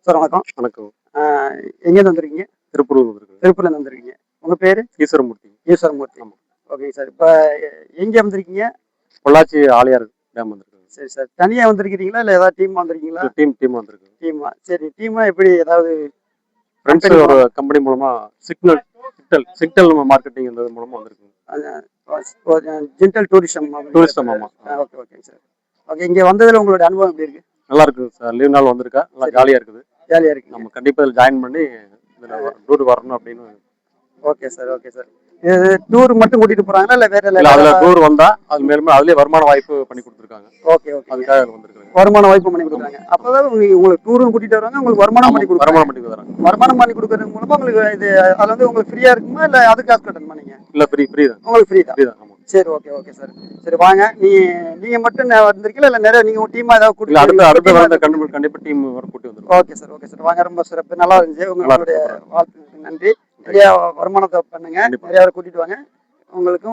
Sir வணக்கம். வணக்கம். ஆ எங்கேருந்து வந்திருக்கீங்க? திருப்பூர் வந்திருக்குது. திருப்பூர்லேருந்து வந்திருக்கீங்க. உங்க பேரு? ஈஸ்வரமூர்த்தி. ஈஸ்வரமூர்த்தி. ஆமா. ஓகேங்க சார். இப்ப எங்க வந்திருக்கீங்க? பொள்ளாச்சி ஆழியார் டேம் வந்திருக்குது. சரி சார். தனியா வந்திருக்கிறீங்களா? இல்ல ஏதாவது டீமா வந்திருக்கீங்களா? டீம் வந்திருக்கு. டீமா. சரி, டீமா எப்படி ஏதாவது ஃப்ரெண்ட்ஸ் ஒரு கம்பெனி மூலமா சிக்னல் மார்க்கெட்டிங் மூலமா வந்திருக்கு. Gentle tourism. டூரிஸ்டம். ஆமா. ஓகே ஓகேங்க சார். ஓகே, இங்க வந்ததுல உங்களுடைய அனுபவம் எப்படி இருக்கு? நல்லா இருக்குது சார். லீவ் நாள் வந்திருக்கா. நல்லா ஜாலியா இருக்குது. ஜாலியா இருக்கு. நம்ம கண்டிப்பா இதில் ஜாயின் பண்ணி இதில் டூர் வரணும் அப்படின்னு. Okay sir, okay sir. இது டூர் மட்டும் கூட்டிட்டு போறாங்களா இல்ல வேற இல்ல, அதுல டூர் வந்தா அது மேலும் அதுலயே வருமான வாய்ப்பு பண்ணி கொடுத்துருக்காங்க. Okay okay. அதுக்காக வந்திருக்காங்க. வருமான வாய்ப்பு பண்ணி கொடுக்குறாங்க. அப்பதான் உங்களுக்கு டூரும் கூட்டிட்டு வராங்க, உங்களுக்கு வருமானம் பண்ணி கொடுக்குறாங்க. வருமானம் பண்ணி கொடுக்கறது மூலமா உங்களுக்கு இது அது வந்து உங்களுக்கு ஃப்ரீயா இருக்குமா இல்ல அது காசு கட்டணுமா நீங்க? இல்ல, ஃப்ரீ தான். உங்களுக்கு ஃப்ரீ தான். ஆமா. சரி, ஓகே ஓகே சார். சரி வாங்க. நீங்க மட்டும் வந்திருக்கீங்களா இல்ல நிறைய நீங்க டீமா ஏதாவது கூட்டி? அடுத்த கண்டிப்பா டீம் வர கூட்டி வந்துரும். Okay sir, okay sir. வாங்க, ரொம்ப சிறப்பு. நல்லா இருந்துச்சு. உங்களுடைய வாழ்த்துக்கு நன்றி. நிறைய வருமானத்தை பண்ணுங்க. நிறைய கூட்டிட்டு வாங்க. உங்களுக்கும்